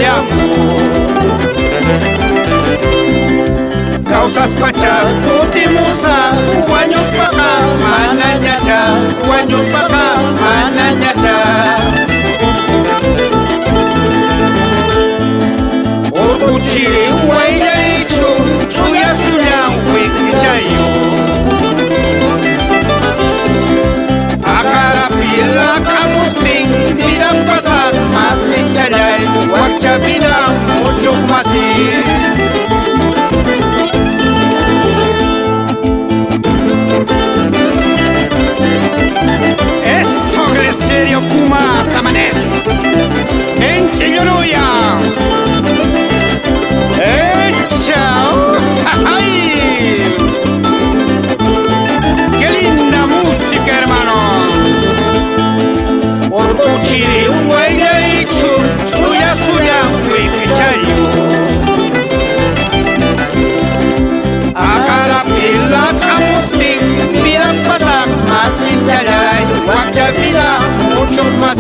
amor. Causas pacha, utimusa, guaños paca, manañacha, guaños paca, manañacha. Orcuchiri, huella ichu, chuya suya, huiquichayo. Acarapila, camutín, vida pasar, más hinchalay, guacha vida, mucho más serio Puma Samanés en Chilloroya. ¡Chao! ¡Ay! ¡Qué linda música, hermano! Orcuchiri, huella y chuya suya, huiquichayo. Acarapila, camutín, vida pasar, más hinchalay, guacha vida, mucho más.